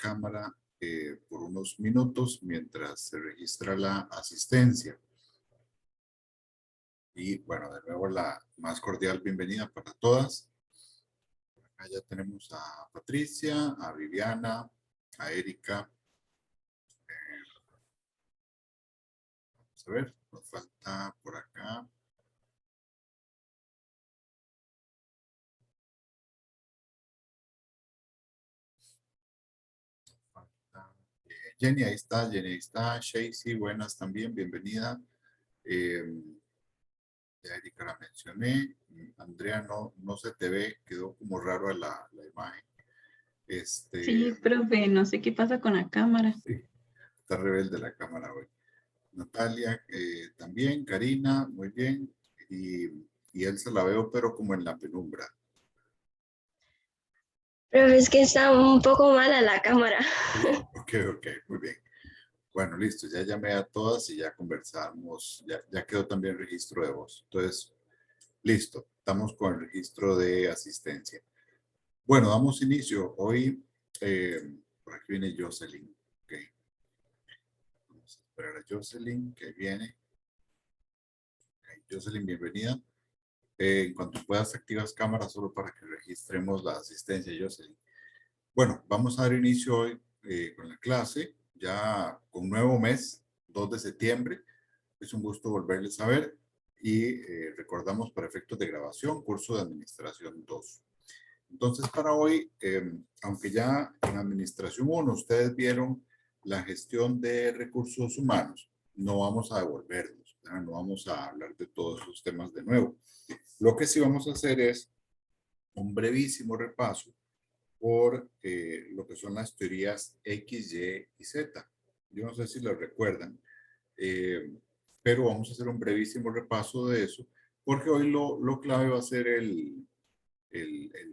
cámara por unos minutos mientras se registra la asistencia. Y bueno, de nuevo la más cordial bienvenida para todas. Acá ya tenemos a Patricia, a Viviana, a Erika. Vamos a ver, nos falta por acá. Jenny, ahí está, Jenny, ahí está. Shacy, buenas también, bienvenida. Ya Erika la mencioné. Andrea, no se te ve, quedó como raro la imagen. Sí, profe, no sé qué pasa con la cámara. Sí, está rebelde la cámara hoy. Natalia también, Karina, muy bien. Y Elsa la veo, pero como en la penumbra. Pero es que está un poco mala la cámara. Sí, ok, muy bien. Bueno, listo, ya llamé a todas y ya conversamos, ya quedó también el registro de voz. Entonces, listo, estamos con el registro de asistencia. Bueno, damos inicio. Hoy, por aquí viene Jocelyn. Ok. Vamos a esperar a Jocelyn, que viene. Okay. Jocelyn, bienvenida. En cuanto puedas, activas cámara solo para que registremos la asistencia, Jocelyn. Bueno, vamos a dar inicio hoy con la clase, ya con nuevo mes, 2 de septiembre. Es un gusto volverles a ver y recordamos para efectos de grabación, curso de administración 2. Entonces, para hoy, aunque ya en administración 1 ustedes vieron la gestión de recursos humanos, no vamos a devolvernos, ¿verdad? No vamos a hablar de todos esos temas de nuevo. Lo que sí vamos a hacer es un brevísimo repaso por lo que son las teorías X, Y y Z. Yo no sé si lo recuerdan, pero vamos a hacer un brevísimo repaso de eso, porque hoy lo clave va a ser el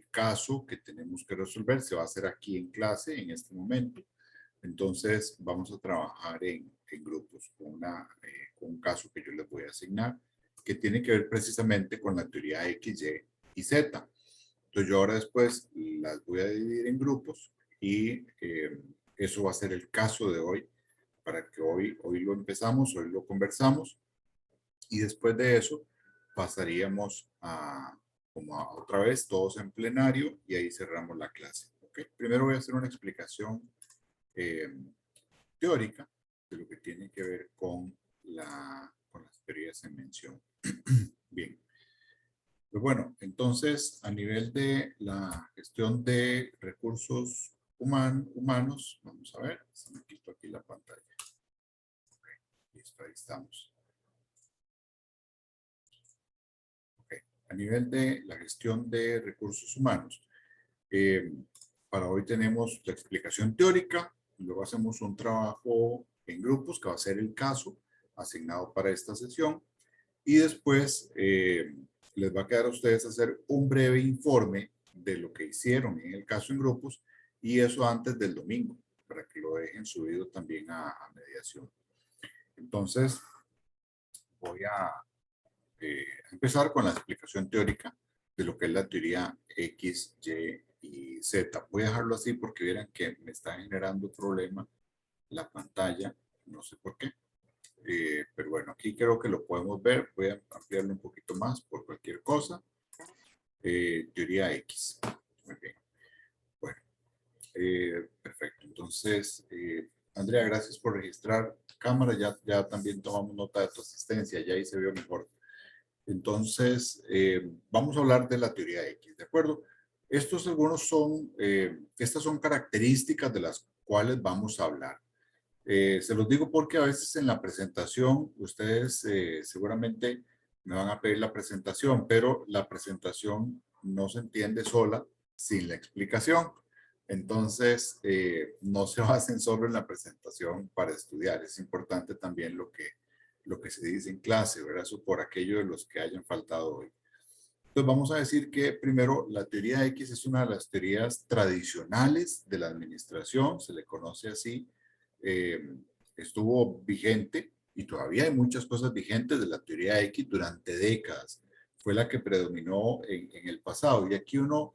caso que tenemos que resolver. Se va a hacer aquí en clase en este momento. Entonces vamos a trabajar en grupos con un caso que yo les voy a asignar, que tiene que ver precisamente con la teoría X, Y y Z. Entonces yo ahora después las voy a dividir en grupos y eso va a ser el caso de hoy, para que hoy lo empezamos, hoy lo conversamos y después de eso pasaríamos como otra vez todos en plenario y ahí cerramos la clase. ¿Okay? Primero voy a hacer una explicación teórica de lo que tiene que ver con las teorías en mención. Bien. Pues bueno, entonces a nivel de la gestión de recursos humanos, vamos a ver, se me quito aquí la pantalla. Okay, listo, ahí estamos. Okay. A nivel de la gestión de recursos humanos, para hoy tenemos la explicación teórica, y luego hacemos un trabajo en grupos que va a ser el caso asignado para esta sesión, y después les va a quedar a ustedes hacer un breve informe de lo que hicieron en el caso en grupos, y eso antes del domingo, para que lo dejen subido también a mediación. Entonces, voy a empezar con la explicación teórica de lo que es la teoría X, Y y Z. Voy a dejarlo así porque vieran que me está generando problema la pantalla, no sé por qué. Pero bueno, aquí creo que lo podemos ver. Voy a ampliarlo un poquito más por cualquier cosa. Teoría X. Muy bien. Bueno, perfecto. Entonces, Andrea, gracias por registrar cámara. Ya también tomamos nota de tu asistencia. Ya ahí se vio mejor. Entonces, vamos a hablar de la teoría X, ¿de acuerdo? Estas son características de las cuales vamos a hablar. Se los digo porque a veces en la presentación, ustedes seguramente me van a pedir la presentación, pero la presentación no se entiende sola sin la explicación. Entonces, no se basen solo en la presentación para estudiar. Es importante también lo que se dice en clase, ¿verdad? Eso por aquello de los que hayan faltado hoy. Entonces vamos a decir que primero la teoría X es una de las teorías tradicionales de la administración, se le conoce así, estuvo vigente y todavía hay muchas cosas vigentes de la teoría X durante décadas. Fue la que predominó en el pasado y aquí uno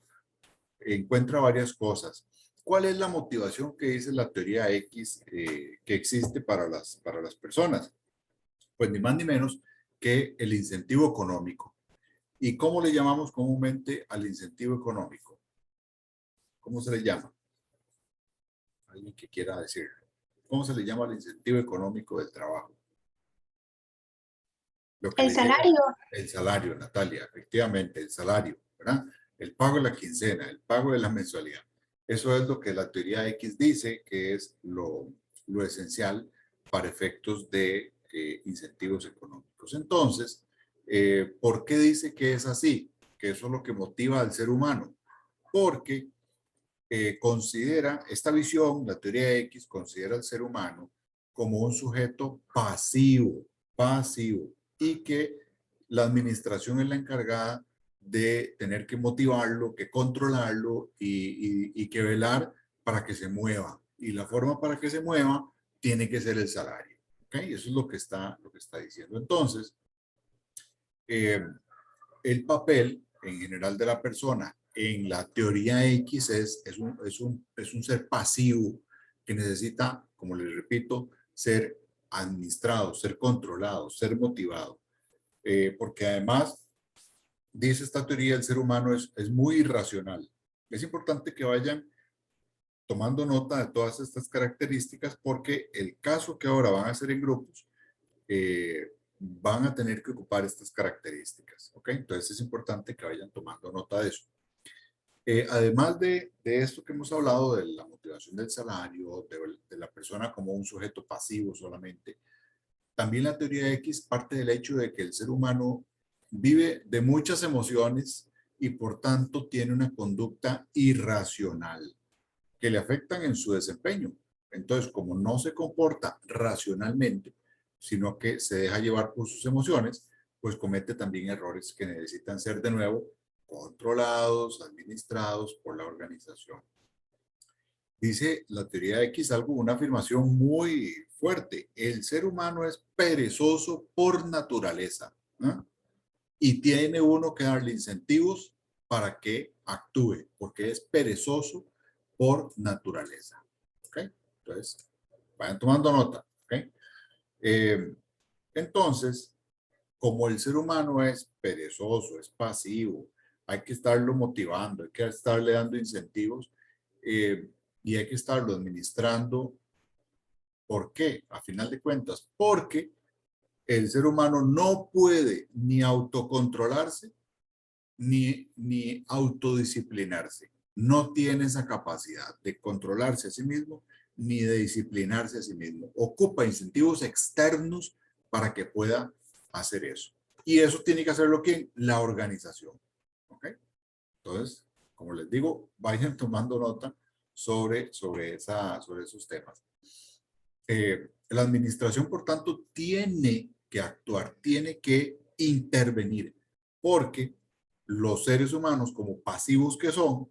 encuentra varias cosas. ¿Cuál es la motivación que dice la teoría X que existe para las personas? Pues ni más ni menos que el incentivo económico. ¿Y cómo le llamamos comúnmente al incentivo económico? ¿Cómo se le llama? Alguien que quiera decirlo. ¿Cómo se le llama al incentivo económico del trabajo? Lo que El le llega, salario. el salario, Natalia, efectivamente, el salario, ¿verdad? El pago de la quincena, el pago de la mensualidad. Eso es lo que la teoría X dice que es lo esencial para efectos de incentivos económicos. Entonces, ¿por qué dice que es así? Que eso es lo que motiva al ser humano. Porque considera esta visión, la teoría X, considera al ser humano como un sujeto pasivo, y que la administración es la encargada de tener que motivarlo, que controlarlo y que velar para que se mueva. Y la forma para que se mueva tiene que ser el salario. ¿Ok? Eso es lo que está diciendo. Entonces, eh, el papel en general de la persona en la teoría X es un ser pasivo que necesita, como les repito, ser administrado, ser controlado, ser motivado. Porque además, dice esta teoría, el ser humano es muy irracional. Es importante que vayan tomando nota de todas estas características porque el caso que ahora van a hacer en grupos van a tener que ocupar estas características. ¿Ok? Entonces es importante que vayan tomando nota de eso. Además de esto que hemos hablado, de la motivación del salario, de la persona como un sujeto pasivo solamente, también la teoría X parte del hecho de que el ser humano vive de muchas emociones y por tanto tiene una conducta irracional que le afectan en su desempeño. Entonces, como no se comporta racionalmente, sino que se deja llevar por sus emociones, pues comete también errores que necesitan ser de nuevo controlados, administrados por la organización. Dice la teoría X algo, una afirmación muy fuerte. El ser humano es perezoso por naturaleza, ¿eh? Y tiene uno que darle incentivos para que actúe, porque es perezoso por naturaleza. ¿Ok? Entonces, vayan tomando nota. ¿Ok? Eh, entonces, como el ser humano es perezoso, es pasivo, hay que estarlo motivando, hay que estarle dando incentivos eh, y hay que estarlo administrando. ¿Por qué? A final de cuentas, porque el ser humano no puede ni autocontrolarse ni autodisciplinarse. No tiene esa capacidad de controlarse a sí mismo ni de disciplinarse a sí mismo. Ocupa incentivos externos para que pueda hacer eso. Y eso tiene que hacerlo ¿quién? La organización. ¿Ok? Entonces, como les digo, vayan tomando nota sobre esos temas. La administración, por tanto, tiene que actuar, tiene que intervenir, porque los seres humanos, como pasivos que son,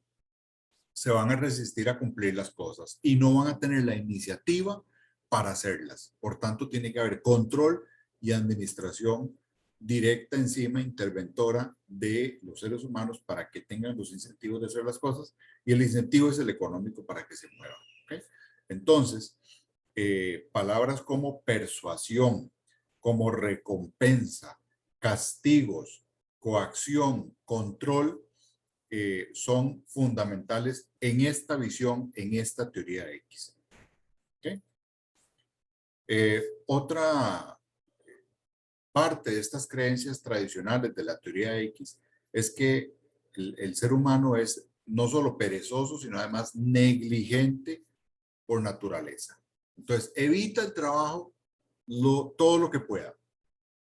se van a resistir a cumplir las cosas y no van a tener la iniciativa para hacerlas. Por tanto, tiene que haber control y administración directa encima, interventora de los seres humanos para que tengan los incentivos de hacer las cosas, y el incentivo es el económico para que se muevan. ¿Okay? Entonces, palabras como persuasión, como recompensa, castigos, coacción, control, son fundamentales en esta visión, en esta teoría X. ¿Okay? Otra parte de estas creencias tradicionales de la teoría X es que el ser humano es no solo perezoso, sino además negligente por naturaleza. Entonces, evita el trabajo todo lo que pueda,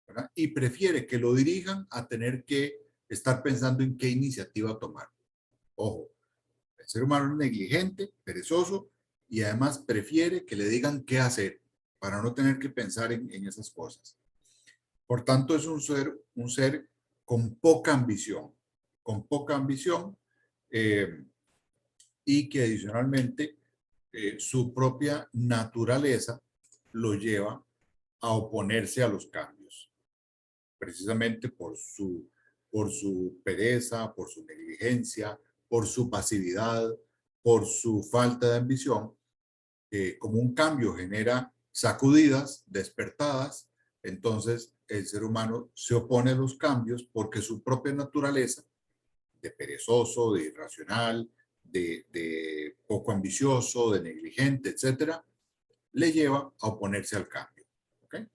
¿verdad? Y prefiere que lo dirijan a tener que estar pensando en qué iniciativa tomar. Ojo, el ser humano es negligente, perezoso y además prefiere que le digan qué hacer para no tener que pensar en esas cosas. Por tanto, es un ser con poca ambición y que adicionalmente su propia naturaleza lo lleva a oponerse a los cambios, precisamente por su pereza, por su negligencia, por su pasividad. por su falta de ambición, como un cambio genera sacudidas, despertadas, entonces el ser humano se opone a los cambios porque su propia naturaleza de perezoso, de irracional, de poco ambicioso, de negligente, etcétera, le lleva a oponerse al cambio. ¿Okay?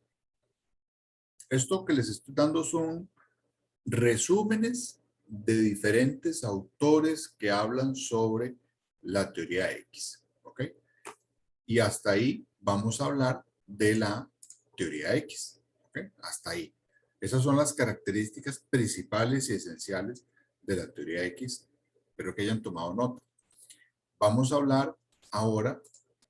Esto que les estoy dando son resúmenes de diferentes autores que hablan sobre la teoría X. ¿Ok? Y hasta ahí vamos a hablar de la teoría X. ¿Ok? Hasta ahí. Esas son las características principales y esenciales de la teoría X. Espero que hayan tomado nota. Vamos a hablar ahora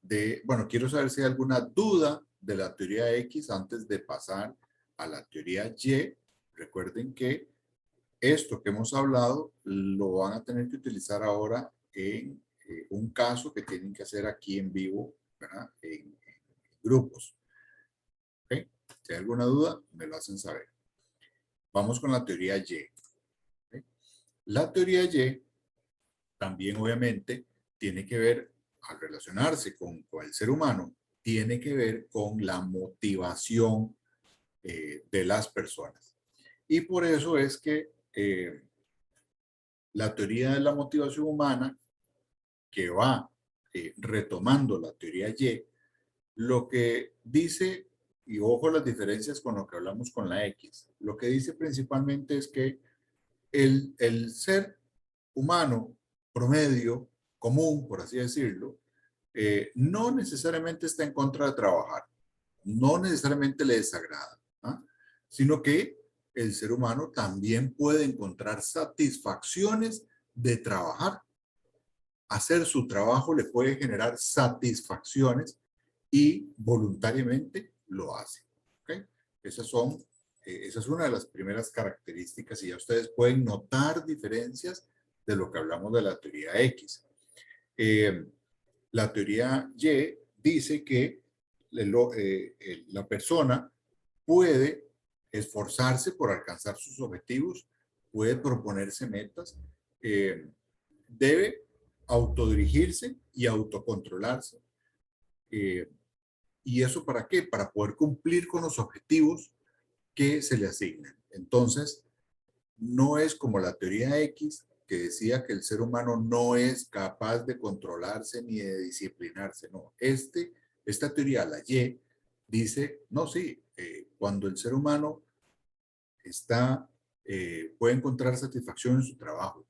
de, bueno, quiero saber si hay alguna duda de la teoría X antes de pasar a la teoría Y. Recuerden que esto que hemos hablado lo van a tener que utilizar ahora en un caso que tienen que hacer aquí en vivo, ¿verdad? En grupos. ¿Okay? Si hay alguna duda, me lo hacen saber. Vamos con la teoría Y. ¿Okay? La teoría Y también obviamente tiene que ver, al relacionarse con el ser humano, tiene que ver con la motivación de las personas. Y por eso es que la teoría de la motivación humana, que va retomando la teoría Y, lo que dice, y ojo las diferencias con lo que hablamos con la X, lo que dice principalmente es que el ser humano promedio, común, por así decirlo, no necesariamente está en contra de trabajar, no necesariamente le desagrada, ¿ah? Sino que el ser humano también puede encontrar satisfacciones de trabajar. Hacer su trabajo le puede generar satisfacciones y voluntariamente lo hace. ¿Okay? Esa es una de las primeras características y ya ustedes pueden notar diferencias de lo que hablamos de la teoría X. La teoría Y dice que la persona puede esforzarse por alcanzar sus objetivos, puede proponerse metas, debe autodirigirse y autocontrolarse. ¿Y eso para qué? Para poder cumplir con los objetivos que se le asignan. Entonces, no es como la teoría X, que decía que el ser humano no es capaz de controlarse ni de disciplinarse. No, esta teoría, la Y, dice, no, sí, cuando el ser humano puede encontrar satisfacción en su trabajo,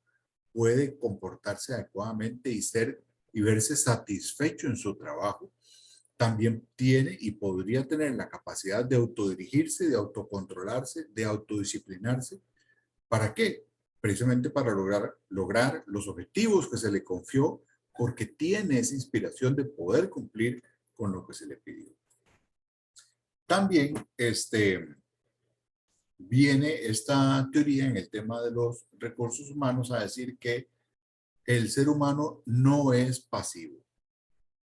puede comportarse adecuadamente y verse satisfecho en su trabajo, también tiene y podría tener la capacidad de autodirigirse, de autocontrolarse, de autodisciplinarse. ¿Para qué? Precisamente para lograr los objetivos que se le confió, porque tiene esa inspiración de poder cumplir con lo que se le pidió. También viene esta teoría en el tema de los recursos humanos a decir que el ser humano no es pasivo.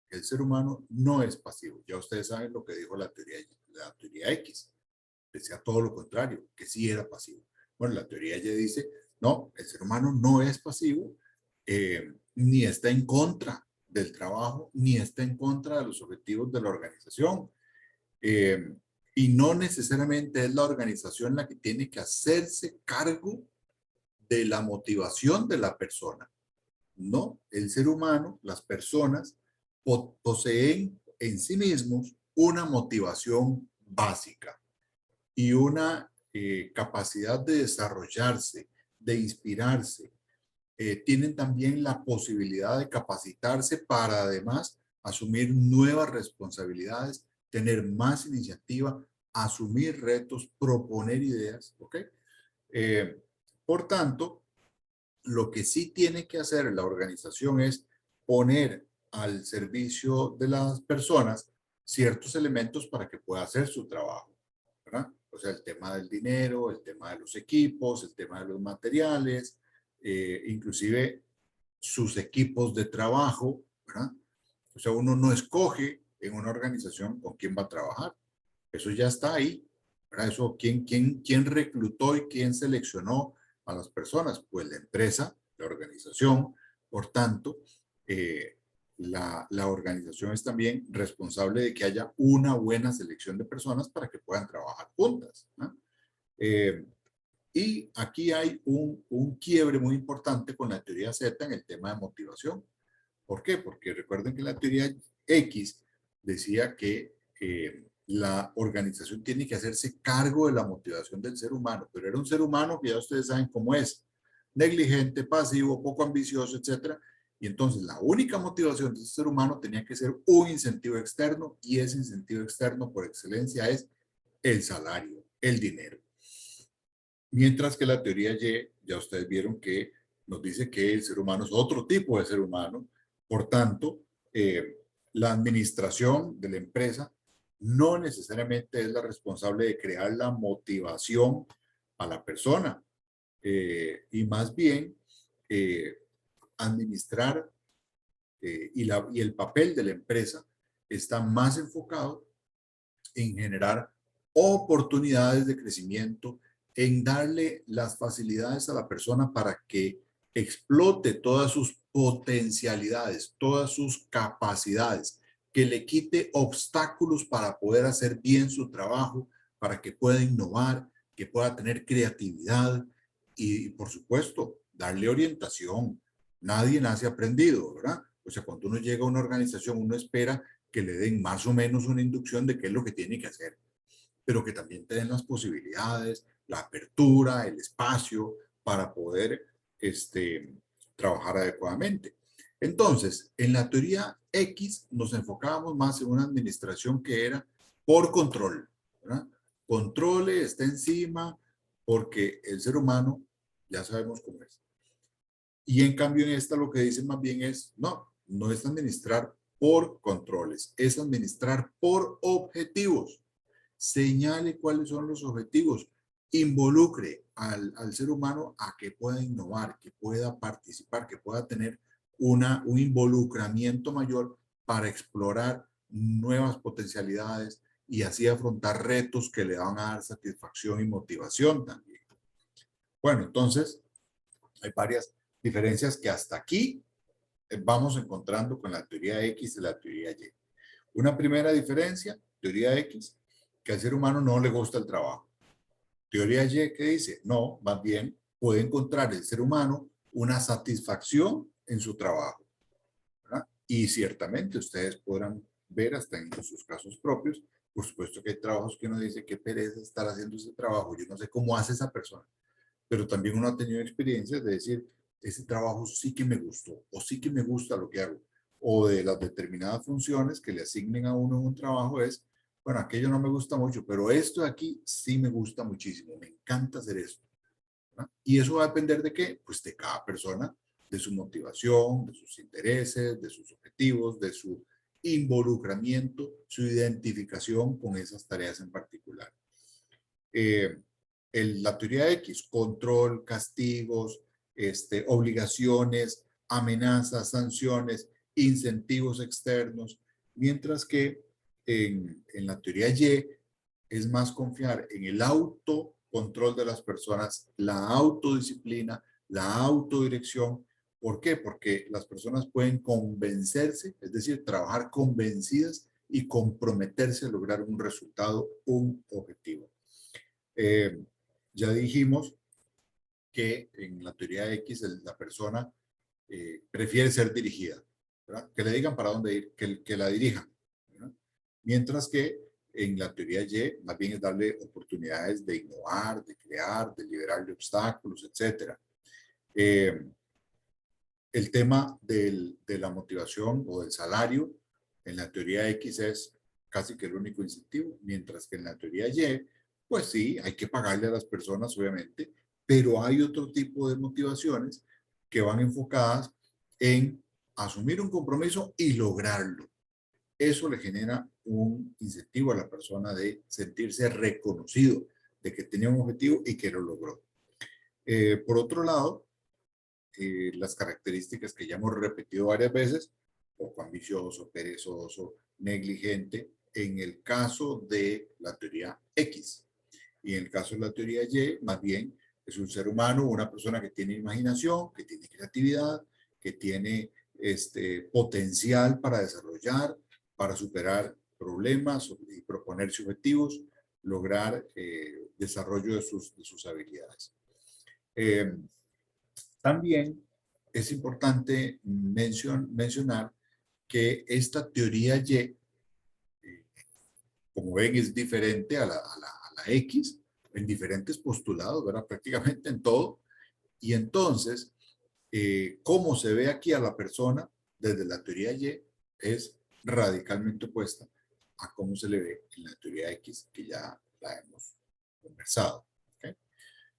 El ser humano no es pasivo. Ya ustedes saben lo que dijo la teoría X. Decía todo lo contrario, que sí era pasivo. Bueno, la teoría Y dice, no, el ser humano no es pasivo, ni está en contra del trabajo, ni está en contra de los objetivos de la organización. Y no necesariamente es la organización la que tiene que hacerse cargo de la motivación de la persona. No, el ser humano, las personas, poseen en sí mismos una motivación básica y una capacidad de desarrollarse, de inspirarse. Tienen también la posibilidad de capacitarse para además asumir nuevas responsabilidades, tener más iniciativa, asumir retos, proponer ideas. ¿Ok? Por tanto, lo que sí tiene que hacer la organización es poner al servicio de las personas ciertos elementos para que pueda hacer su trabajo, ¿verdad? O sea, el tema del dinero, el tema de los equipos, el tema de los materiales, inclusive sus equipos de trabajo, ¿verdad? O sea, uno no escoge en una organización con quién va a trabajar. Eso ya está ahí, ¿verdad? Eso, ¿quién reclutó y quién seleccionó a las personas? Pues la empresa, la organización. Por tanto, la organización es también responsable de que haya una buena selección de personas para que puedan trabajar juntas, ¿no? Y aquí hay un quiebre muy importante con la teoría Z en el tema de motivación. ¿Por qué? Porque recuerden que la teoría X decía que la organización tiene que hacerse cargo de la motivación del ser humano, pero era un ser humano que ya ustedes saben cómo es, negligente, pasivo, poco ambicioso, etcétera. Y entonces la única motivación de ese ser humano tenía que ser un incentivo externo, y ese incentivo externo por excelencia es el salario, el dinero. Mientras que la teoría Y, ya ustedes vieron que nos dice que el ser humano es otro tipo de ser humano, por tanto, la administración de la empresa no necesariamente es la responsable de crear la motivación a la persona, y más bien administrar y el papel de la empresa está más enfocado en generar oportunidades de crecimiento, en darle las facilidades a la persona para que explote todas sus potencialidades, todas sus capacidades, que le quite obstáculos para poder hacer bien su trabajo, para que pueda innovar, que pueda tener creatividad y por supuesto, darle orientación. Nadie nace aprendido, ¿verdad? O sea, cuando uno llega a una organización, uno espera que le den más o menos una inducción de qué es lo que tiene que hacer, pero que también te den las posibilidades, la apertura, el espacio para poder trabajar adecuadamente. Entonces, en la teoría X nos enfocábamos más en una administración que era por control, ¿verdad? Controle, está encima, porque el ser humano ya sabemos cómo es. Y en cambio en esta lo que dicen más bien es, no, no es administrar por controles, es administrar por objetivos. Señale cuáles son los objetivos, involucre al ser humano a que pueda innovar, que pueda participar, que pueda tener un involucramiento mayor para explorar nuevas potencialidades y así afrontar retos que le van a dar satisfacción y motivación también. Bueno, entonces hay varias diferencias que hasta aquí vamos encontrando con la teoría X y la teoría Y. Una primera diferencia, teoría X, que al ser humano no le gusta el trabajo. Teoría Y, ¿qué dice? No, más bien puede encontrar el ser humano una satisfacción en su trabajo, ¿verdad? Y ciertamente ustedes podrán ver hasta en sus casos propios, por supuesto que hay trabajos que uno dice, qué pereza estar haciendo ese trabajo, yo no sé cómo hace esa persona, pero también uno ha tenido experiencias de decir, ese trabajo sí que me gustó, o sí que me gusta lo que hago, o de las determinadas funciones que le asignen a uno en un trabajo es, bueno, aquello no me gusta mucho, pero esto de aquí sí me gusta muchísimo, me encanta hacer esto, ¿no? Y eso va a depender de qué, pues de cada persona, de su motivación, de sus intereses, de sus objetivos, de su involucramiento, su identificación con esas tareas en particular. La teoría X, control, castigos, obligaciones, amenazas, sanciones, incentivos externos, mientras que en la teoría Y es más confiar en el autocontrol de las personas, la autodisciplina, la autodirección. ¿Por qué? Porque las personas pueden convencerse, es decir, trabajar convencidas y comprometerse a lograr un resultado, un objetivo. Ya dijimos que en la teoría X la persona prefiere ser dirigida, ¿verdad? Que le digan para dónde ir, que la dirijan, ¿verdad? Mientras que en la teoría Y más bien es darle oportunidades de innovar, de crear, de liberarle obstáculos, etc. El tema de la motivación o del salario en la teoría X es casi que el único incentivo, mientras que en la teoría Y, pues sí, hay que pagarle a las personas, obviamente, pero hay otro tipo de motivaciones que van enfocadas en asumir un compromiso y lograrlo. Eso le genera un incentivo a la persona de sentirse reconocido, de que tenía un objetivo y que lo logró. Por otro lado, las características que ya hemos repetido varias veces, poco ambicioso, perezoso, negligente, en el caso de la teoría X. Y en el caso de la teoría Y, más bien, es un ser humano, una persona que tiene imaginación, que tiene creatividad, que tiene potencial para desarrollar, para superar problemas y proponerse objetivos, lograr desarrollo de sus habilidades. También es importante mencionar que esta teoría Y, como ven, es diferente a la X en diferentes postulados, ¿verdad? Prácticamente en todo. Y entonces, cómo se ve aquí a la persona desde la teoría Y es radicalmente opuesta a cómo se le ve en la teoría X, que ya la hemos conversado. ¿Okay?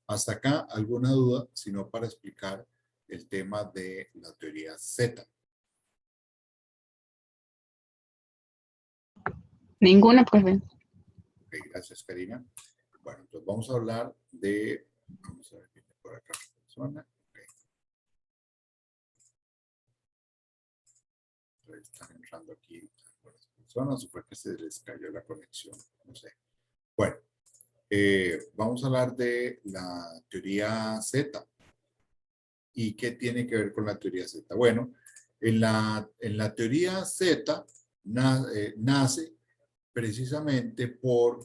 Hasta acá, ¿alguna duda? Sino para explicar el tema de la teoría Z. Ninguna, profe. Okay, gracias, Karina. Bueno, entonces vamos a hablar de, vamos a ver, viene por acá la persona. Okay. Entonces, están entrando aquí algunas personas, o fue que se les cayó la conexión, no sé. Bueno, vamos a hablar de la teoría Z. ¿Y qué tiene que ver con la teoría Z? Bueno, en la teoría Z nace precisamente por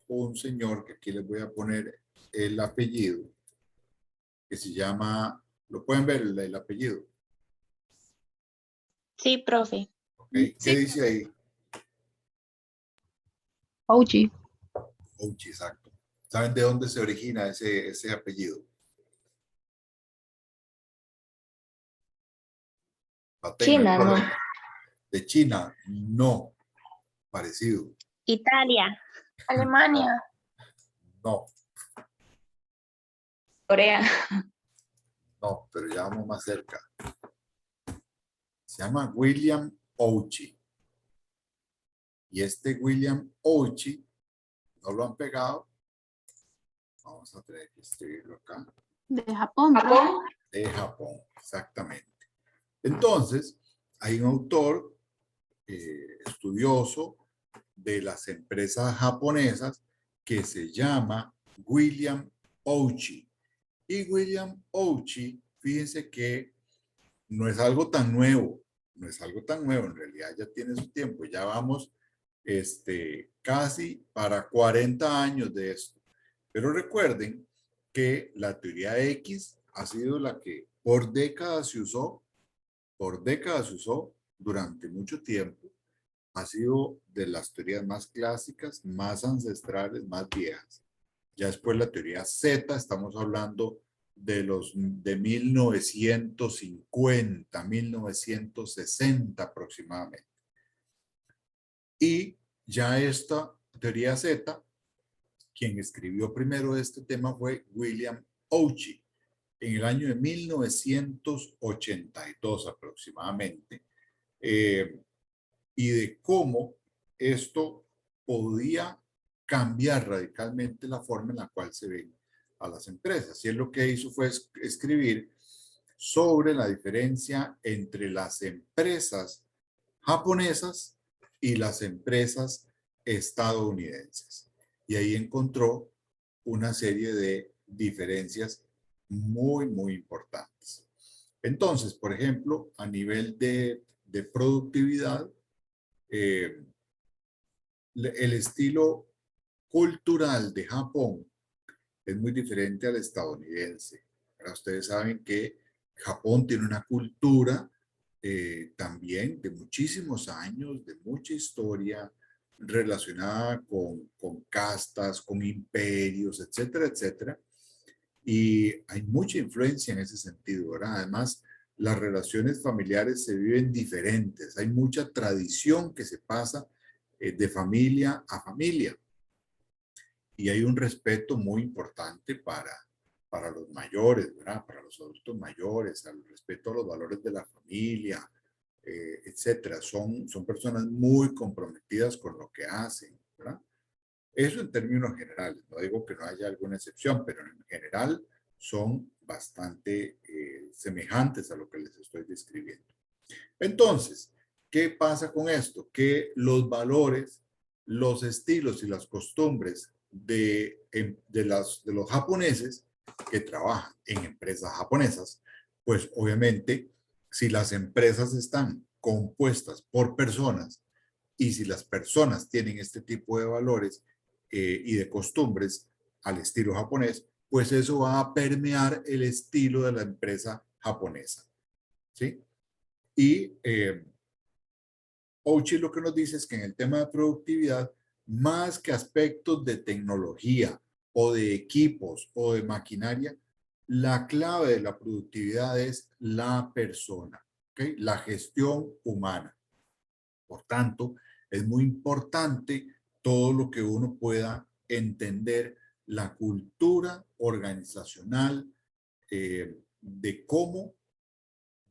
un señor, que aquí les voy a poner el apellido, que se llama, ¿lo pueden ver el apellido? Sí, profe. Okay. ¿Qué Sí. dice ahí? Ouchi. Ouchi, exacto. ¿Saben de dónde se origina ese apellido? No tengan China, ¿no? problema. De China, no. Parecido. Italia. Alemania. No, Corea. no, pero ya vamos más cerca. Se llama William Ouchi. Y este William Ouchi, no lo han pegado. Vamos a tener que escribirlo acá. De Japón. ¿Japón? De Japón, exactamente. Entonces, hay un autor estudioso de las empresas japonesas que se llama William Ouchi. Y William Ouchi, fíjense que no es algo tan nuevo, no es algo tan nuevo, en realidad ya tiene su tiempo, ya vamos casi para 40 años de esto. Pero recuerden que la teoría X ha sido la que por décadas se usó durante mucho tiempo, ha sido de las teorías más clásicas, más ancestrales, más viejas. Ya después la teoría Z, estamos hablando de 1950, 1960 aproximadamente. Y ya esta teoría Z, quien escribió primero este tema fue William Ouchi, en el año de 1982 aproximadamente, y de cómo esto podía cambiar radicalmente la forma en la cual se ven a las empresas. Y él lo que hizo fue escribir sobre la diferencia entre las empresas japonesas y las empresas estadounidenses. Y ahí encontró una serie de diferencias muy, muy importantes. Entonces, por ejemplo, a nivel de productividad, el estilo cultural de Japón es muy diferente al estadounidense. Ahora, ustedes saben que Japón tiene una cultura también de muchísimos años, de mucha historia relacionada con castas, con imperios, etcétera, etcétera. Y hay mucha influencia en ese sentido, ¿verdad? Además, las relaciones familiares se viven diferentes. Hay mucha tradición que se pasa de familia a familia. Y hay un respeto muy importante para los mayores, ¿verdad? Para los adultos mayores, al respeto a los valores de la familia, etcétera. Son personas muy comprometidas con lo que hacen, ¿verdad? Eso en términos generales. No digo que no haya alguna excepción, pero en general son bastante semejantes a lo que les estoy describiendo. Entonces, ¿qué pasa con esto? Que los valores, los estilos y las costumbres de los japoneses que trabajan en empresas japonesas, pues obviamente Si las empresas están compuestas por personas y si las personas tienen este tipo de valores y de costumbres al estilo japonés, pues eso va a permear el estilo de la empresa japonesa, ¿sí? Y Ouchi lo que nos dice es que en el tema de productividad, más que aspectos de tecnología o de equipos o de maquinaria, la clave de la productividad es la persona, ¿okay? La gestión humana. Por tanto, es muy importante todo lo que uno pueda entender la cultura organizacional de cómo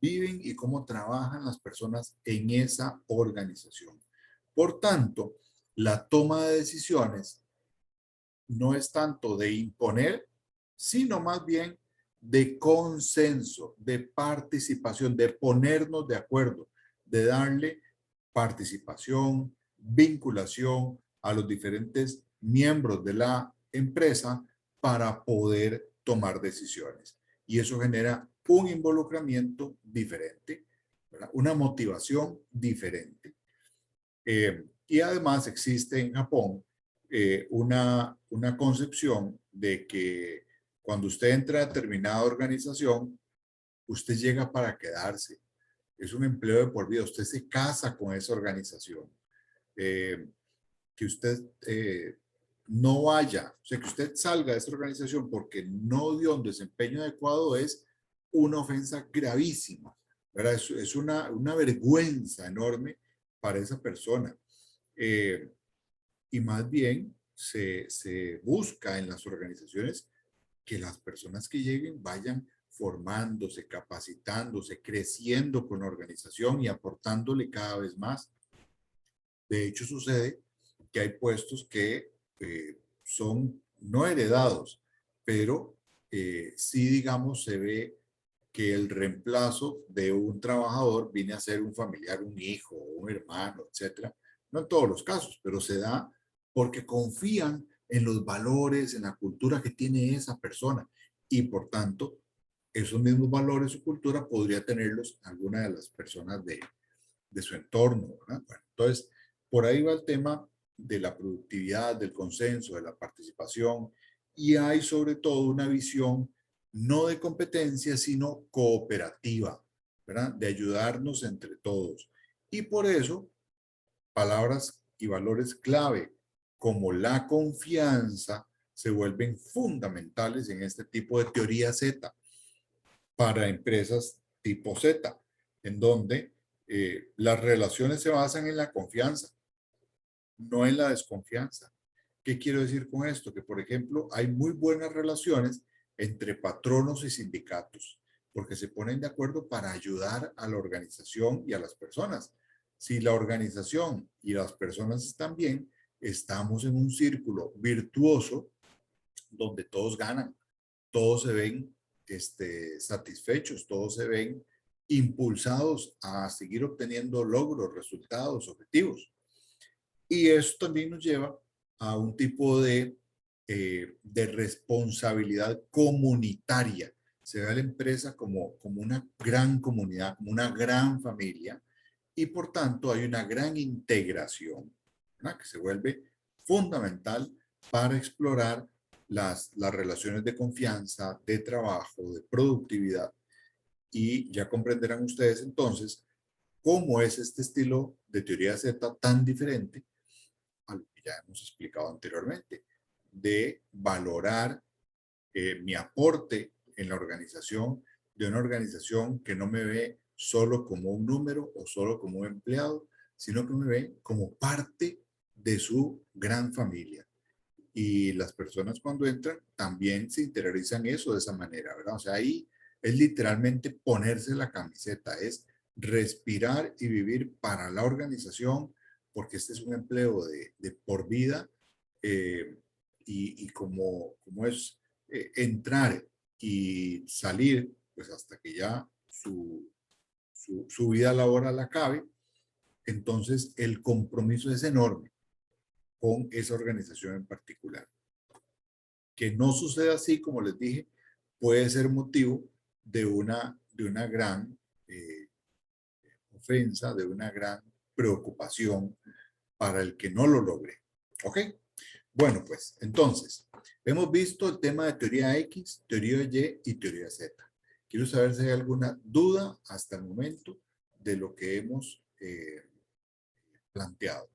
viven y cómo trabajan las personas en esa organización. Por tanto, la toma de decisiones no es tanto de imponer, sino más bien de consenso, de participación, de ponernos de acuerdo, de darle participación, vinculación a los diferentes miembros de la empresa para poder tomar decisiones. Y eso genera un involucramiento diferente, ¿verdad? Una motivación diferente. Y además existe en Japón una concepción de que cuando usted entra a determinada organización, usted llega para quedarse. Es un empleo de por vida. Usted se casa con esa organización. Eh, que usted no vaya, o sea, que usted salga de esta organización porque no dio un desempeño adecuado es una ofensa gravísima, ¿verdad? Es una vergüenza enorme para esa persona. Eh, y más bien se busca en las organizaciones que las personas que lleguen vayan formándose, capacitándose, creciendo con la organización y aportándole cada vez más. De hecho, sucede que hay puestos que son no heredados, pero sí, digamos, se ve que el reemplazo de un trabajador viene a ser un familiar, un hijo, un hermano, etcétera. No en todos los casos, pero se da porque confían en los valores, en la cultura que tiene esa persona y por tanto, esos mismos valores o cultura podría tenerlos alguna de las personas de su entorno, ¿verdad? Bueno, entonces, por ahí va el tema de la productividad, del consenso, de la participación, y hay sobre todo una visión no de competencia, sino cooperativa, ¿verdad? De ayudarnos entre todos. Y por eso, palabras y valores clave como la confianza se vuelven fundamentales en este tipo de teoría Z para empresas tipo Z, en donde las relaciones se basan en la confianza, no en la desconfianza. ¿Qué quiero decir con esto? Que, por ejemplo, hay muy buenas relaciones entre patronos y sindicatos, porque se ponen de acuerdo para ayudar a la organización y a las personas. Si la organización y las personas están bien, estamos en un círculo virtuoso donde todos ganan, todos se ven satisfechos, todos se ven impulsados a seguir obteniendo logros, resultados, objetivos. Y eso también nos lleva a un tipo de responsabilidad comunitaria. Se ve a la empresa como una gran comunidad, como una gran familia, y por tanto hay una gran integración, ¿verdad? Que se vuelve fundamental para explorar las relaciones de confianza, de trabajo, de productividad. Y ya comprenderán ustedes entonces cómo es este estilo de teoría Z tan diferente a lo que ya hemos explicado anteriormente, de valorar mi aporte en la organización, de una organización que no me ve solo como un número o solo como un empleado, sino que me ve como parte de su gran familia. Y las personas cuando entran también se interiorizan eso de esa manera, ¿verdad? O sea, ahí es literalmente ponerse la camiseta, es respirar y vivir para la organización, porque este es un empleo de por vida y como es entrar y salir, pues hasta que ya su vida laboral acabe, entonces el compromiso es enorme con esa organización en particular. Que no suceda así, como les dije, puede ser motivo de una gran ofensa, de una gran preocupación para el que no lo logre. ¿Ok? Bueno, pues, entonces, hemos visto el tema de teoría X, teoría Y y teoría Z. Quiero saber si hay alguna duda hasta el momento de lo que hemos planteado.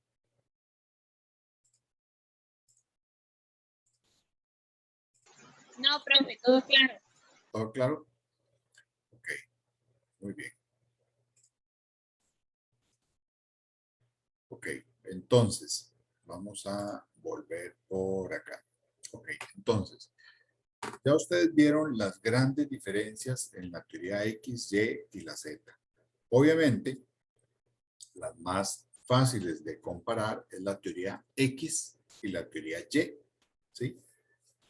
No, profe, todo claro. ¿Todo claro? Ok, muy bien. Ok, entonces, vamos a volver por acá. Ok, entonces, ya ustedes vieron las grandes diferencias en la teoría X, Y y la Z. Obviamente, las más fáciles de comparar es la teoría X y la teoría Y, ¿sí?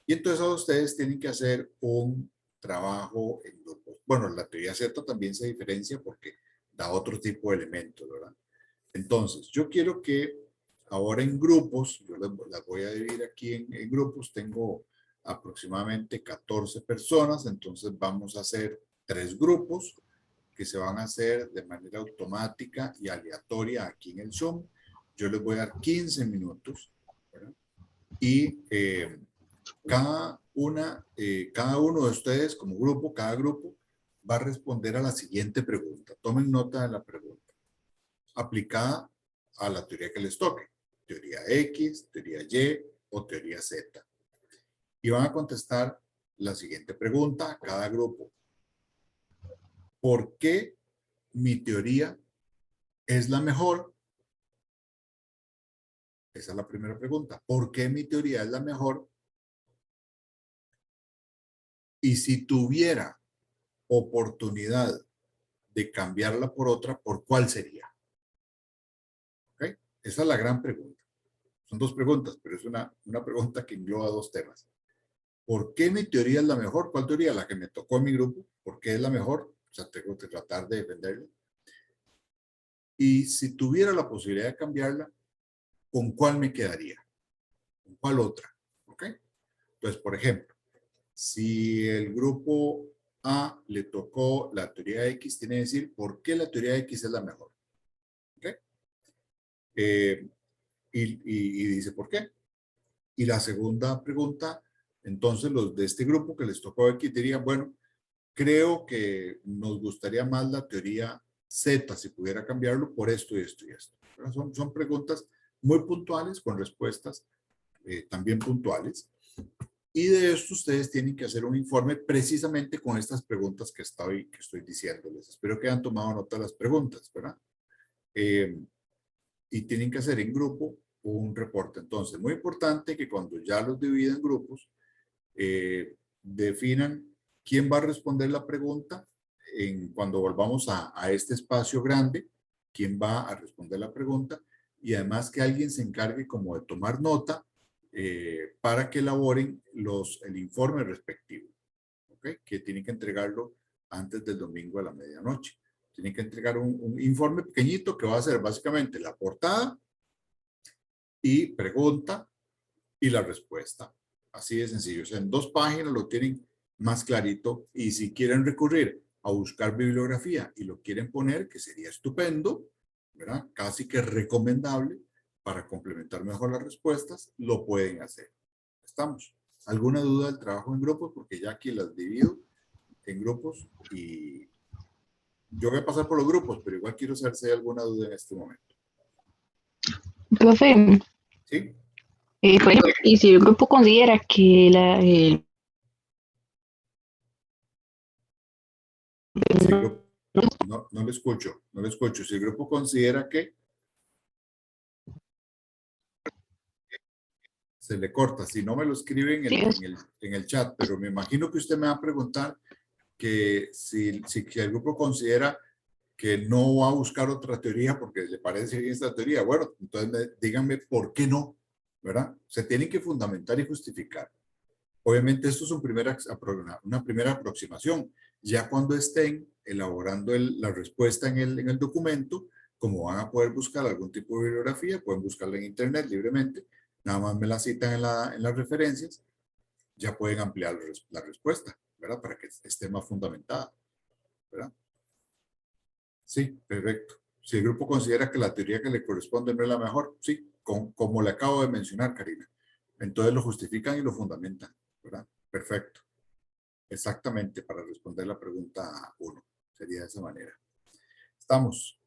Y entonces ustedes tienen que hacer un trabajo en grupos. Bueno, la teoría Z también se diferencia porque da otro tipo de elementos, ¿verdad? Entonces, yo quiero que ahora en grupos, yo las voy a dividir aquí en grupos, tengo aproximadamente 14 personas, entonces vamos a hacer 3 grupos que se van a hacer de manera automática y aleatoria aquí en el Zoom. Yo les voy a dar 15 minutos, ¿verdad? Y cada uno de ustedes como grupo, cada grupo va a responder a la siguiente pregunta. Tomen nota de la pregunta. Aplicada a la teoría que les toque. Teoría X, teoría Y o teoría Z. Y van a contestar la siguiente pregunta a cada grupo. ¿Por qué mi teoría es la mejor? Esa es la primera pregunta. ¿Por qué mi teoría es la mejor? Y si tuviera oportunidad de cambiarla por otra, ¿por cuál sería? ¿Ok? Esa es la gran pregunta. Son 2 preguntas, pero es una pregunta que engloba 2 temas. ¿Por qué mi teoría es la mejor? ¿Cuál teoría? La que me tocó en mi grupo. ¿Por qué es la mejor? O sea, tengo que tratar de defenderla. Y si tuviera la posibilidad de cambiarla, ¿con cuál me quedaría? ¿Con cuál otra? ¿Ok? Entonces, por ejemplo, si el grupo A le tocó la teoría X, tiene que decir por qué la teoría X es la mejor. ¿Ok? Y dice por qué. Y la segunda pregunta, entonces los de este grupo que les tocó X dirían, bueno, creo que nos gustaría más la teoría Z, si pudiera cambiarlo por esto y esto y esto. Son preguntas muy puntuales con respuestas también puntuales. Y de esto ustedes tienen que hacer un informe precisamente con estas preguntas que estoy diciéndoles. Espero que hayan tomado nota de las preguntas, ¿verdad? Y tienen que hacer en grupo un reporte. Entonces, muy importante que cuando ya los dividen en grupos, definan quién va a responder la pregunta cuando volvamos a este espacio grande, quién va a responder la pregunta y además que alguien se encargue como de tomar nota para que elaboren el informe respectivo, ¿ok? Que tienen que entregarlo antes del domingo a la medianoche. Tienen que entregar un informe pequeñito que va a ser básicamente la portada y pregunta y la respuesta. Así de sencillo. O sea, en 2 páginas lo tienen más clarito y si quieren recurrir a buscar bibliografía y lo quieren poner, que sería estupendo, ¿verdad? Casi que recomendable para complementar mejor las respuestas, lo pueden hacer. ¿Estamos? ¿Alguna duda del trabajo en grupos? Porque ya aquí las divido en grupos y yo voy a pasar por los grupos, pero igual quiero saber si hay alguna duda en este momento. Profe, ¿Sí? por ejemplo, y si el grupo considera que Si el grupo, no lo escucho, no lo escucho. Si el grupo considera que se le corta, si no me lo escribe en el chat, pero me imagino que usted me va a preguntar que si el grupo considera que no va a buscar otra teoría porque le parece bien esta teoría, bueno, entonces díganme por qué no, ¿verdad? Se tienen que fundamentar y justificar. Obviamente esto es una primera aproximación. Ya cuando estén elaborando la respuesta en el documento, como van a poder buscar algún tipo de bibliografía, pueden buscarla en internet libremente, nada más me la citan en las referencias, ya pueden ampliar la respuesta, ¿verdad? Para que esté más fundamentada, ¿verdad? Sí, perfecto. Si el grupo considera que la teoría que le corresponde no es la mejor, sí, como le acabo de mencionar, Karina. Entonces lo justifican y lo fundamentan, ¿verdad? Perfecto. Exactamente, para responder la pregunta 1. Sería de esa manera. ¿Estamos?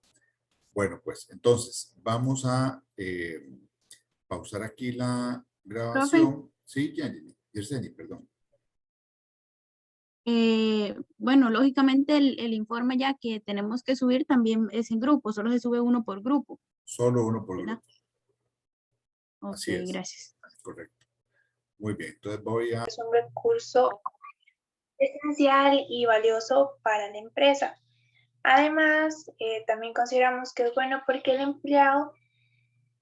Bueno, pues entonces vamos a pausar aquí la Profe, grabación. Sí, Yerseni, perdón. bueno, lógicamente el informe ya que tenemos que subir también es en grupo, solo se sube uno por grupo, Solo uno por ¿verdad? grupo. Ok, Así es. gracias. Correcto. Muy bien. Entonces voy a... Es un recurso esencial y valioso para la empresa. Además, también consideramos que es bueno porque el empleado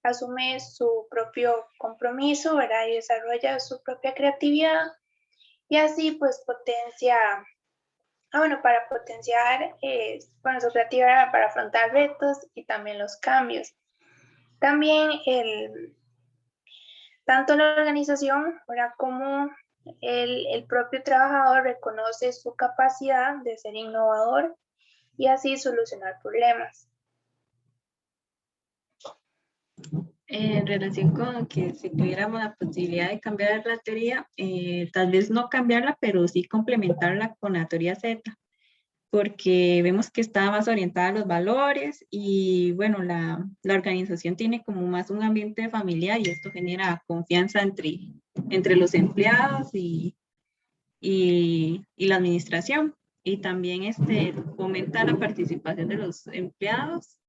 asume su propio compromiso, ¿verdad? Y desarrolla su propia creatividad y así pues potencia, para potenciar su creatividad para afrontar retos y también los cambios. También tanto la organización, ¿verdad? Como el propio trabajador reconoce su capacidad de ser innovador y así solucionar problemas. En relación con que si tuviéramos la posibilidad de cambiar la teoría, tal vez no cambiarla, pero sí complementarla con la teoría Z, porque vemos que está más orientada a los valores y bueno, la organización tiene como más un ambiente familiar y esto genera confianza entre los empleados y la administración. Y también fomenta la participación de los empleados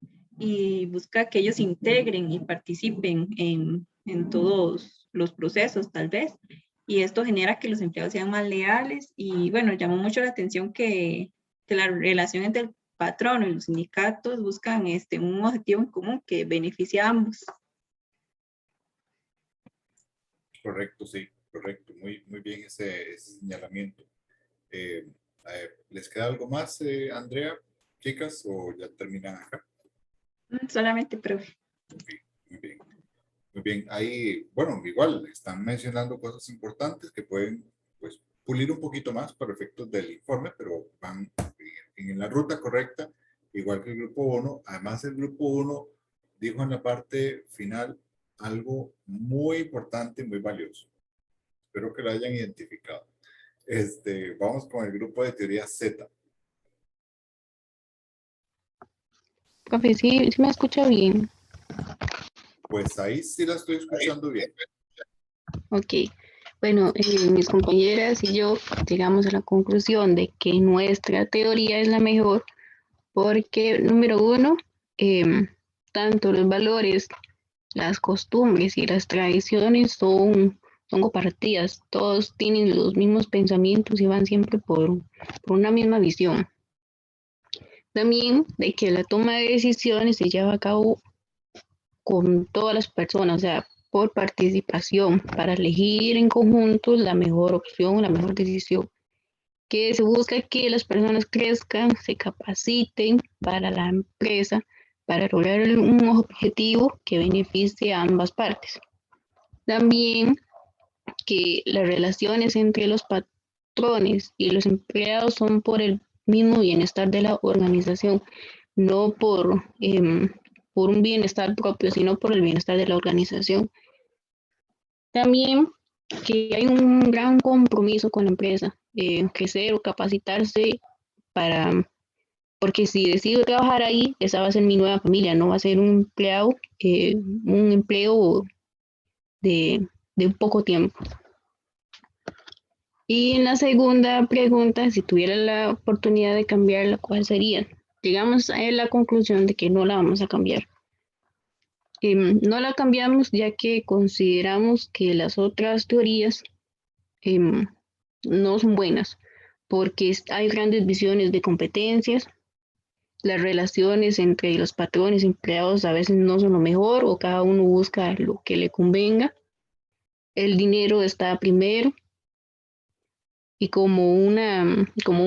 y busca que ellos integren y participen en todos los procesos, tal vez. Y esto genera que los empleados sean más leales. Y bueno, llamó mucho la atención que la relación entre el patrón y los sindicatos buscan un objetivo en común que beneficia a ambos. Correcto, sí, correcto. Muy bien ese señalamiento. ¿Les queda algo más, Andrea, chicas, o ya terminan acá? Solamente, profe. Okay, muy bien. Muy bien. Ahí, bueno, igual están mencionando cosas importantes que pueden, pues, pulir un poquito más para efectos del informe, pero van en la ruta correcta, igual que el grupo 1. Además, el grupo 1 dijo en la parte final algo muy importante, muy valioso. Espero que lo hayan identificado. Vamos con el grupo de teoría Z. Profe, sí, sí me escucha bien. Pues ahí sí la estoy escuchando bien. Ok. Bueno, mis compañeras y yo llegamos a la conclusión de que nuestra teoría es la mejor porque, número uno, tanto los valores, las costumbres y las tradiciones son compartidas. Todos tienen los mismos pensamientos y van siempre por una misma visión. También de que la toma de decisiones se lleva a cabo con todas las personas, o sea, por participación, para elegir en conjunto la mejor opción, la mejor decisión. Que se busca que las personas crezcan, se capaciten para la empresa, para lograr un objetivo que beneficie a ambas partes. También que las relaciones entre los patrones y los empleados son por el mismo bienestar de la organización, no por un bienestar propio, sino por el bienestar de la organización. También que hay un gran compromiso con la empresa, crecer o capacitarse porque si decido trabajar ahí, esa va a ser mi nueva familia, no va a ser un empleo de un poco tiempo. Y en la segunda pregunta, si tuviera la oportunidad de cambiarla, ¿cuál sería? Llegamos a la conclusión de que no la vamos a cambiar. No la cambiamos ya que consideramos que las otras teorías no son buenas, porque hay grandes visiones de competencias, las relaciones entre los patrones y empleados a veces no son lo mejor o cada uno busca lo que le convenga. El dinero está primero y como un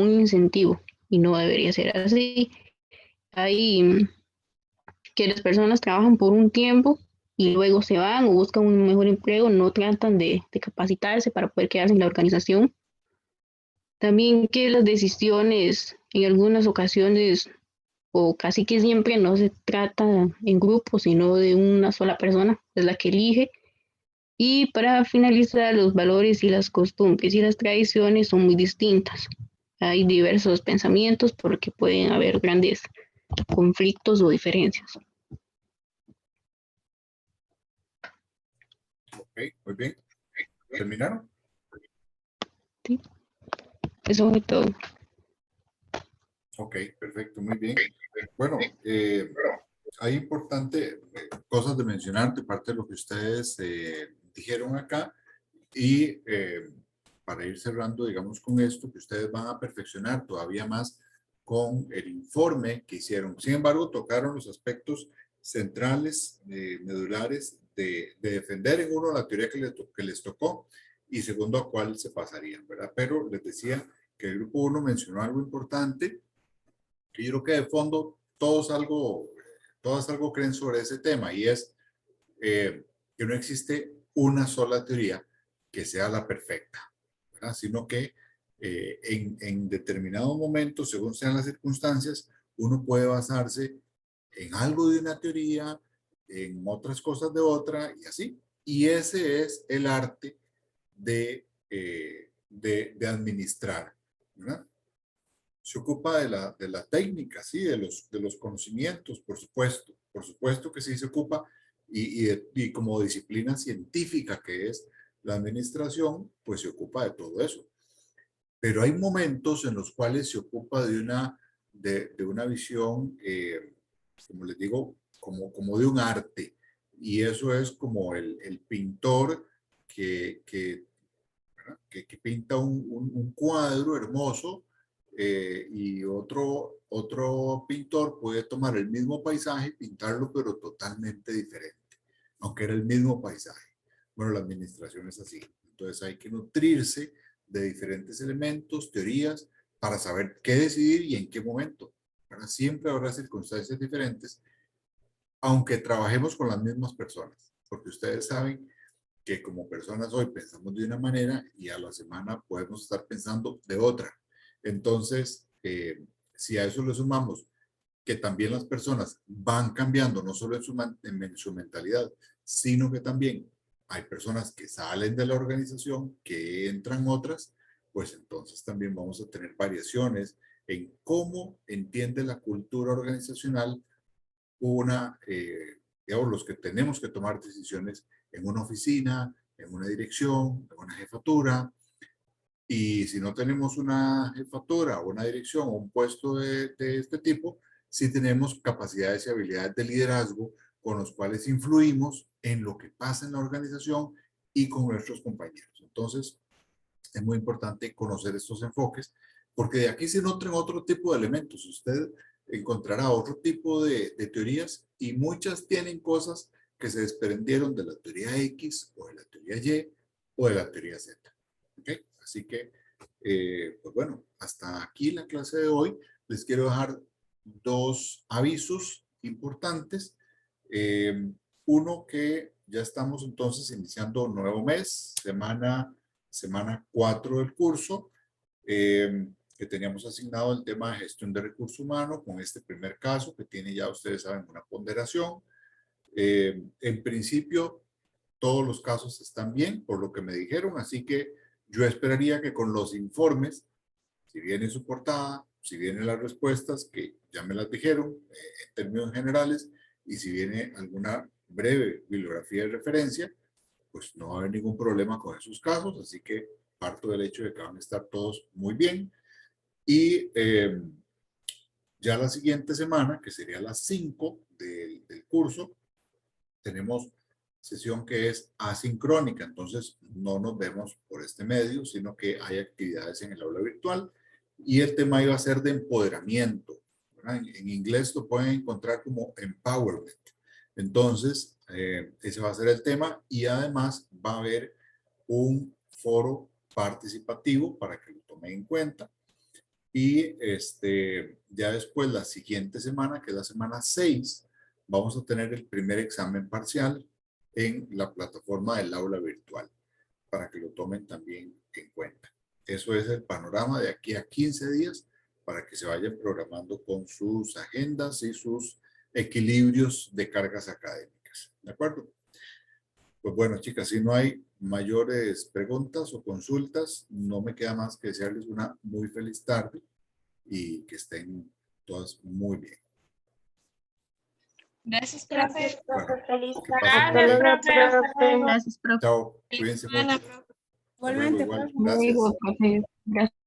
incentivo, y no debería ser así. Hay que las personas trabajan por un tiempo y luego se van o buscan un mejor empleo, no tratan de capacitarse para poder quedarse en la organización. También que las decisiones en algunas ocasiones o casi que siempre no se trata en grupo, sino de una sola persona, es la que elige. Y para finalizar, los valores y las costumbres y las tradiciones son muy distintas. Hay diversos pensamientos porque pueden haber grandes conflictos o diferencias. Ok, muy bien. ¿Terminaron? ¿Sí? Eso fue todo. Ok, perfecto, muy bien. Bueno, hay importante cosas de mencionar de parte de lo que ustedes dijeron acá y para ir cerrando, digamos, con esto, que ustedes van a perfeccionar todavía más con el informe que hicieron. Sin embargo, tocaron los aspectos centrales, medulares, de defender en uno la teoría que les tocó y segundo a cuál se pasarían, ¿verdad? Pero les decía que el grupo 1 mencionó algo importante que yo creo que de fondo todos algo creen sobre ese tema y es que no existe una sola teoría que sea la perfecta, ¿verdad? Sino que en determinados momentos, según sean las circunstancias, uno puede basarse en algo de una teoría, en otras cosas de otra y así. Y ese es el arte de administrar, ¿verdad? Se ocupa de la técnica, sí, de los conocimientos, por supuesto que sí se ocupa, y como disciplina científica que es la administración, pues se ocupa de todo eso. Pero hay momentos en los cuales se ocupa de una visión, como les digo, como de un arte, y eso es como el pintor que pinta un cuadro hermoso y otro pintor puede tomar el mismo paisaje y pintarlo pero totalmente diferente, aunque era el mismo paisaje. Bueno, la administración es así. Entonces hay que nutrirse de diferentes elementos, teorías, para saber qué decidir y en qué momento. ¿Verdad? Siempre habrá circunstancias diferentes, aunque trabajemos con las mismas personas, porque ustedes saben que como personas hoy pensamos de una manera y a la semana podemos estar pensando de otra. Entonces, si a eso le sumamos que también las personas van cambiando, no solo en su mentalidad, sino que también hay personas que salen de la organización, que entran otras, pues entonces también vamos a tener variaciones en cómo entiende la cultura organizacional digamos, los que tenemos que tomar decisiones en una oficina, en una dirección, en una jefatura. Y si no tenemos una jefatura o una dirección o un puesto de este tipo, sí tenemos capacidades y habilidades de liderazgo con los cuales influimos en lo que pasa en la organización y con nuestros compañeros. Entonces, es muy importante conocer estos enfoques, porque de aquí se nutren otro tipo de elementos. Usted encontrará otro tipo de teorías y muchas tienen cosas que se desprendieron de la teoría X o de la teoría Y o de la teoría Z. ¿Okay? Así que, pues bueno, hasta aquí la clase de hoy. Les quiero dejar dos avisos importantes. Uno, que ya estamos entonces iniciando un nuevo mes, semana 4 del curso, que teníamos asignado el tema de gestión de recursos humanos con este primer caso que tiene ya, ustedes saben, una ponderación. En principio, todos los casos están bien, por lo que me dijeron, así que yo esperaría que con los informes, si viene su portada, si vienen las respuestas, que ya me las dijeron en términos generales, y si viene alguna breve bibliografía de referencia, pues no va a haber ningún problema con esos casos, así que parto del hecho de que van a estar todos muy bien. Y ya la siguiente semana, que sería las 5 del curso, tenemos sesión que es asincrónica, entonces no nos vemos por este medio, sino que hay actividades en el aula virtual y el tema iba a ser de empoderamiento. En inglés lo pueden encontrar como empowerment. Entonces, ese va a ser el tema y además va a haber un foro participativo para que lo tomen en cuenta. Y ya después, la siguiente semana, que es la semana 6, vamos a tener el primer examen parcial en la plataforma del aula virtual, para que lo tomen también en cuenta. Eso es el panorama de aquí a 15 días para que se vayan programando con sus agendas y sus equilibrios de cargas académicas. ¿De acuerdo? Pues bueno, chicas, si no hay mayores preguntas o consultas, no me queda más que desearles una muy feliz tarde y que estén todas muy bien. Gracias, Gracias, profe. profe. Bueno, Feliz que tarde. pasen Gracias, bien. profe. Hasta luego. Gracias, profe. Chao, Feliz cuídense semana, mucho. profe. Hasta luego, Igualmente, igual. profe. Gracias. Luego, profe, gracias.